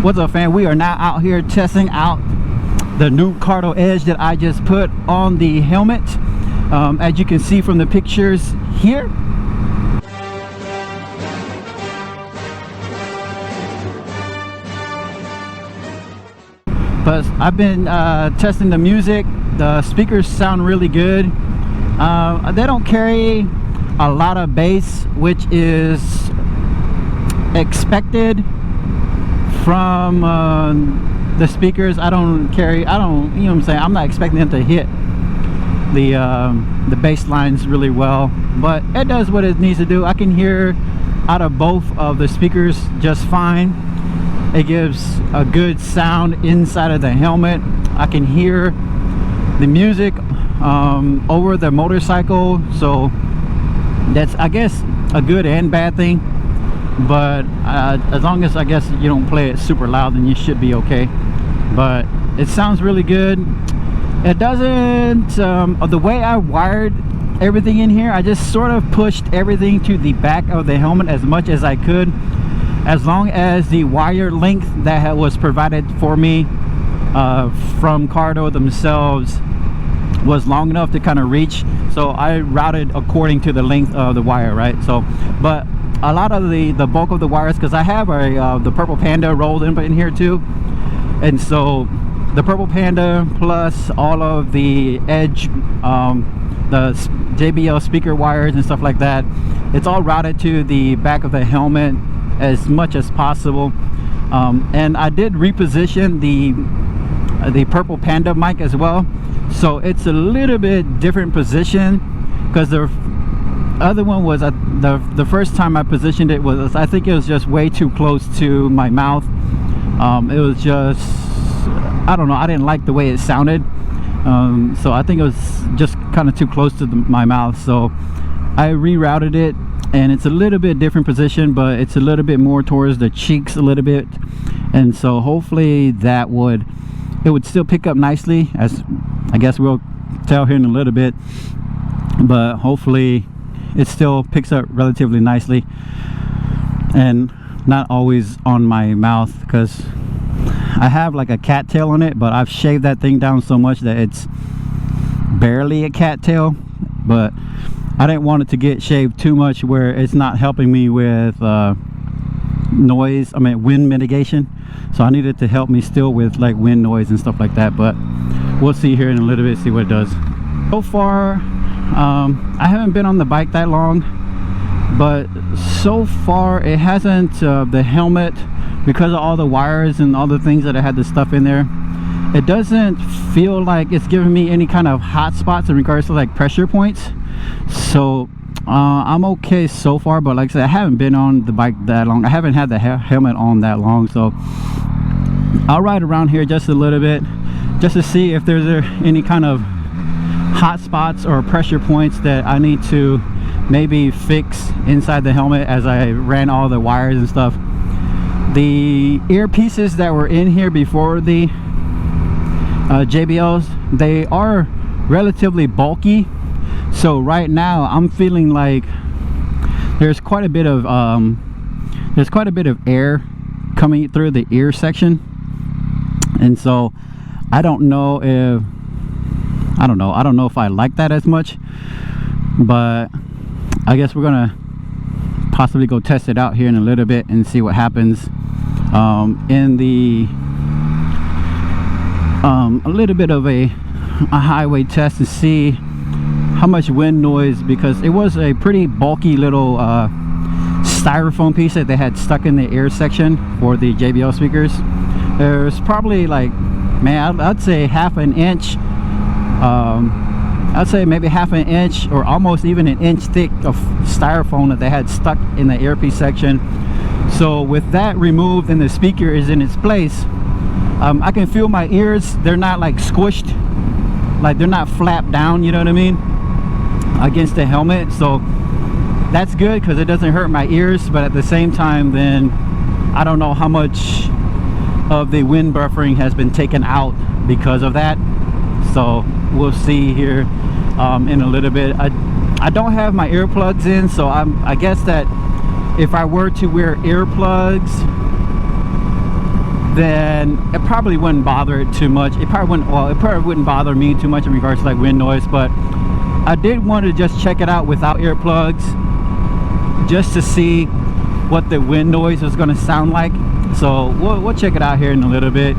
What's up, fam? We are now out here testing out the new Cardo Edge that I just put on the helmet. As you can see from the pictures here, but I've been testing the music. The speakers sound really good. They don't carry a lot of bass, which is expected from the speakers. I don't, you know what I'm saying, I'm not expecting them to hit the bass lines really well, but it does what it needs to do. I can hear out of both of the speakers just fine. It gives a good sound inside of the helmet. I can hear the music over the motorcycle, so that's, I guess, a good and bad thing. But as long as, I guess, you don't play it super loud, then you should be okay. But it sounds really good. It doesn't, the way I wired everything in here, I just sort of pushed everything to the back of the helmet as much as I could, as long as the wire length that was provided for me from Cardo themselves was long enough to kind of reach. So I routed according to the length of the wire, right? So, but a lot of the bulk of the wires, because I have the Purple Panda rolled in here too, and so the Purple Panda plus all of the Edge, the JBL speaker wires and stuff like that, it's all routed to the back of the helmet as much as possible. And I did reposition the Purple Panda mic as well, so it's a little bit different position, because the other one was the first time I positioned it was, I think it was just way too close to my mouth. It was just, I don't know, I didn't like the way it sounded, so I think it was just kind of too close to my mouth. So I rerouted it, and it's a little bit different position, but it's a little bit more towards the cheeks a little bit, and so hopefully it would still pick up nicely, as I guess we'll tell here in a little bit, but hopefully it still picks up relatively nicely and not always on my mouth, because I have like a cattail on it, but I've shaved that thing down so much that it's barely a cattail. But I didn't want it to get shaved too much where it's not helping me with wind mitigation. So I needed to help me still with like wind noise and stuff like that. But we'll see here in a little bit, see what it does. So far, I haven't been on the bike that long, but so far it hasn't, the helmet, because of all the wires and all the things that I had the stuff in there, it doesn't feel like it's giving me any kind of hot spots in regards to like pressure points. So I'm okay so far, but like I said, I haven't been on the bike that long. I haven't had the helmet on that long, so I'll ride around here just a little bit just to see if there's any kind of hot spots or pressure points that I need to maybe fix inside the helmet as I ran all the wires and stuff. The earpieces that were in here before the JBLs, they are relatively bulky, so right now I'm feeling like there's quite a bit of air coming through the ear section, and so I don't know if I like that as much, but I guess we're gonna possibly go test it out here in a little bit and see what happens in the a little bit of a highway test to see how much wind noise, because it was a pretty bulky little styrofoam piece that they had stuck in the ear section for the JBL speakers. There's probably like, man, I'd say half an inch, I'd say maybe half an inch or almost even an inch thick of styrofoam that they had stuck in the earpiece section. So with that removed and the speaker is in its place, I can feel my ears. They're not like squished, like they're not flapped down, you know what I mean, against the helmet. So that's good because it doesn't hurt my ears, but at the same time, then I don't know how much of the wind buffering has been taken out because of that. So we'll see here in a little bit. I don't have my earplugs in, so I guess that if I were to wear earplugs, then it probably wouldn't bother it too much. It probably wouldn't bother me too much in regards to like wind noise. But I did want to just check it out without earplugs, just to see what the wind noise is going to sound like. So we'll check it out here in a little bit,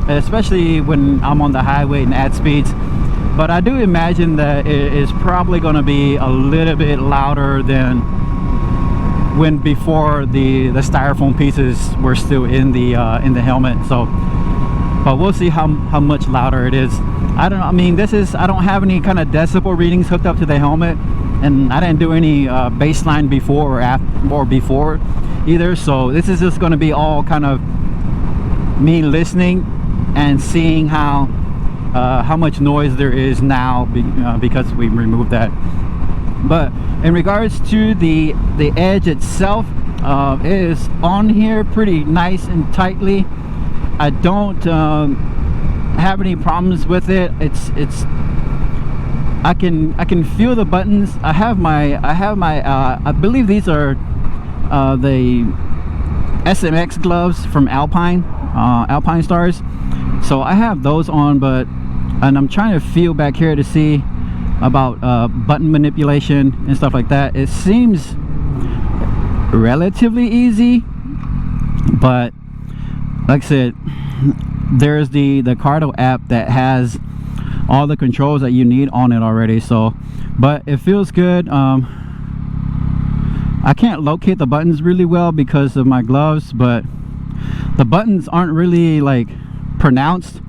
especially when I'm on the highway and at speeds. But I do imagine that it is probably going to be a little bit louder than when before the styrofoam pieces were still in the helmet. So but we'll see how much louder it is. I don't know, I mean, I don't have any kind of decibel readings hooked up to the helmet, and I didn't do any baseline before or after or before either. So this is just going to be all kind of me listening and seeing how much noise there is now because we removed that. But in regards to the edge itself, it is on here pretty nice and tightly. I don't have any problems with it. I can feel the buttons. I have my I believe these are the SMX gloves from Alpine Stars. So I have those on, and I'm trying to feel back here to see about button manipulation and stuff like that. It seems relatively easy, but like I said, there's the Cardo app that has all the controls that you need on it already. So but it feels good. I can't locate the buttons really well because of my gloves, but the buttons aren't really like pronounced.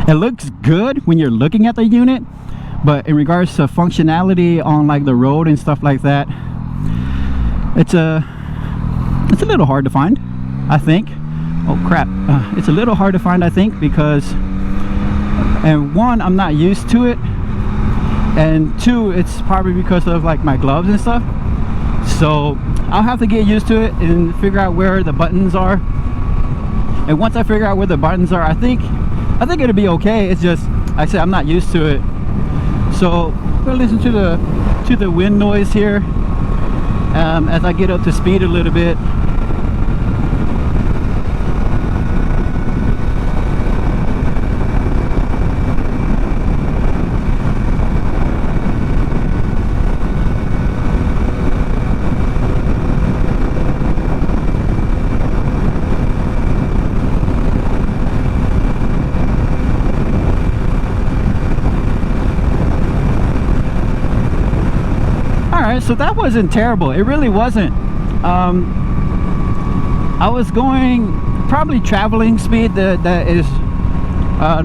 It looks good when you're looking at the unit, but in regards to functionality on like the road and stuff like that, it's a little hard to find, I think. Oh crap, it's a little hard to find, I think, because and one, I'm not used to it, and two, it's probably because of like my gloves and stuff. So I'll have to get used to it and figure out where the buttons are, and once I figure out where the buttons are, I think it'll be okay. It's just, like I said, I'm not used to it. So I'm gonna listen to the wind noise here as I get up to speed a little bit. So that wasn't terrible. It really wasn't. I was going probably traveling speed that is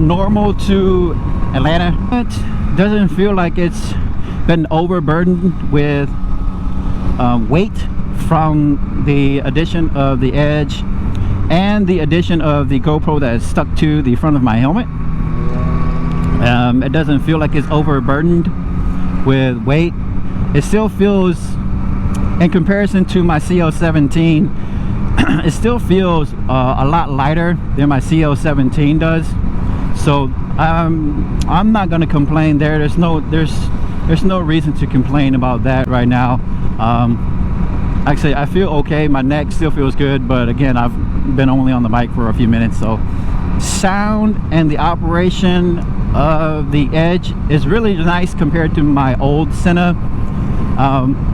normal to Atlanta. It doesn't feel like it's been overburdened with weight from the addition of the Edge and the addition of the GoPro that is stuck to the front of my helmet. It doesn't feel like it's overburdened with weight. It still feels, in comparison to my CO17, it still feels a lot lighter than my CO17 does. So I'm not going to complain there. There's no reason to complain about that right now. Actually, I feel okay. My neck still feels good, but again, I've been only on the bike for a few minutes. So sound and the operation of the Edge is really nice compared to my old Senna.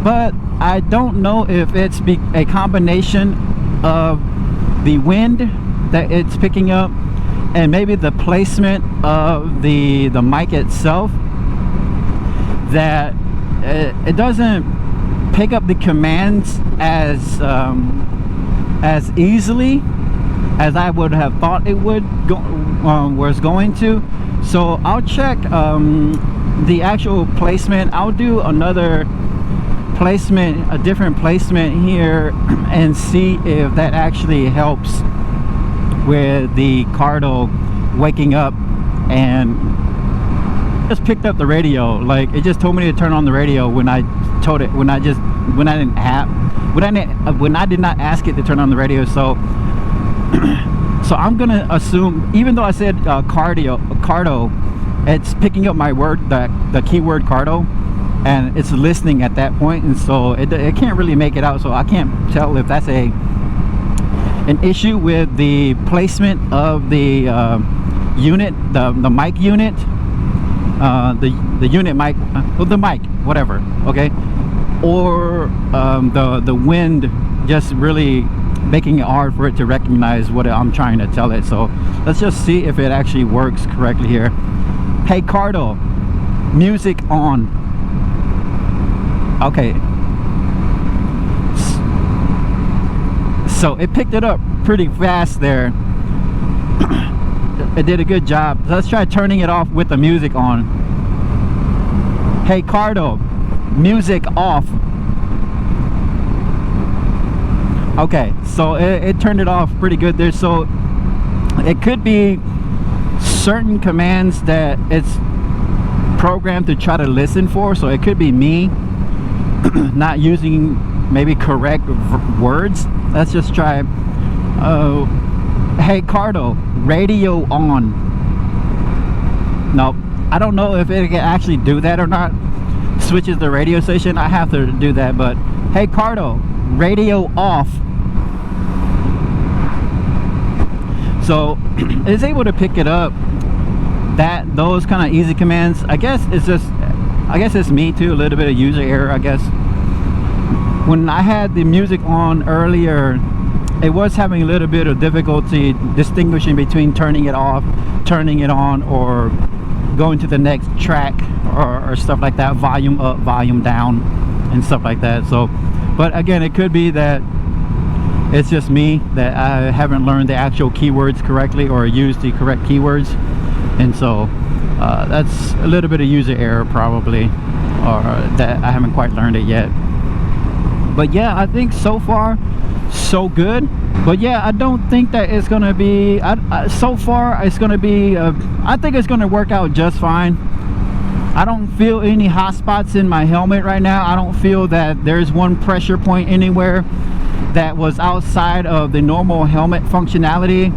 But I don't know if it's a combination of the wind that it's picking up and maybe the placement of the mic itself, that it doesn't pick up the commands as easily as I would have thought it would was going to. So I'll check the actual placement. I'll do another placement, a different placement here, and see if that actually helps with the Cardo waking up. And just picked up the radio, like it just told me to turn on the radio when I told it, when I did not ask it to turn on the radio. So so I'm gonna assume, even though I said Cardo, it's picking up my word, the keyword Cardo, and it's listening at that point, and so it can't really make it out. So I can't tell if that's a an issue with the placement of the unit, the mic unit, the unit mic, the mic, whatever, okay, or the wind just really making it hard for it to recognize what I'm trying to tell it. So let's just see if it actually works correctly here. Hey Cardo, music on. Okay, so it picked it up pretty fast there. It did a good job. Let's try turning it off with the music on. Hey Cardo, music off. Okay, so it turned it off pretty good there. So it could be certain commands that it's programmed to try to listen for. So it could be me not using maybe correct words. Let's just try. Hey Cardo, radio on. No, I don't know if it can actually do that or not. Switches the radio station. I have to do that. But hey Cardo, radio off. So it's able to pick it up. Those kind of easy commands. I guess it's me too, a little bit of user error, I guess. When I had the music on earlier, it was having a little bit of difficulty distinguishing between turning it off, turning it on, or going to the next track, or stuff like that, volume up, volume down, and stuff like that. So, but again, it could be that it's just me, that I haven't learned the actual keywords correctly or used the correct keywords, and so that's a little bit of user error probably, or that I haven't quite learned it yet. But yeah, I think so far so good. But yeah, I don't think that it's gonna be so far it's gonna be I think it's gonna work out just fine. I don't feel any hot spots in my helmet right now. I don't feel that there's one pressure point anywhere that was outside of the normal helmet functionality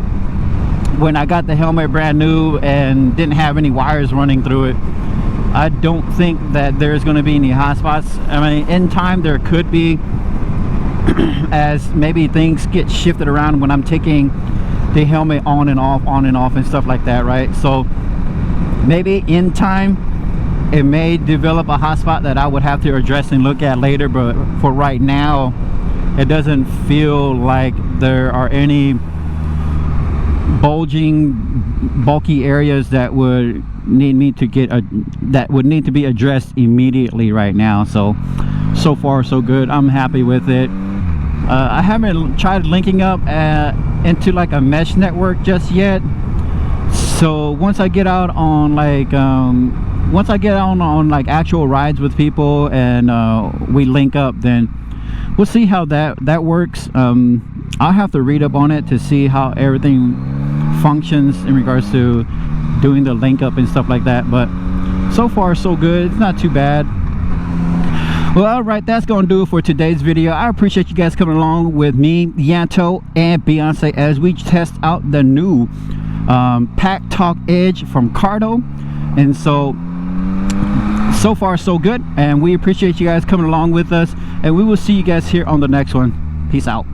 when I got the helmet brand new and didn't have any wires running through it. I don't think that there's going to be any hot spots. I mean, in time there could be, as maybe things get shifted around when I'm taking the helmet on and off and stuff like that, right? So maybe in time it may develop a hotspot that I would have to address and look at later, but for right now it doesn't feel like there are any bulky areas that would need to be addressed immediately right now. So far so good. I'm happy with it. I haven't tried linking up into like a mesh network just yet. So once I get out on like like actual rides with people and we link up, then we'll see how that works. I'll have to read up on it to see how everything functions in regards to doing the link up and stuff like that. But so far so good. It's not too bad. Well, all right, that's gonna do it for today's video. I appreciate you guys coming along with me, Yanto, and Beyonce as we test out the new PackTalk Edge from Cardo. And so far so good, and we appreciate you guys coming along with us, and we will see you guys here on the next one. Peace out.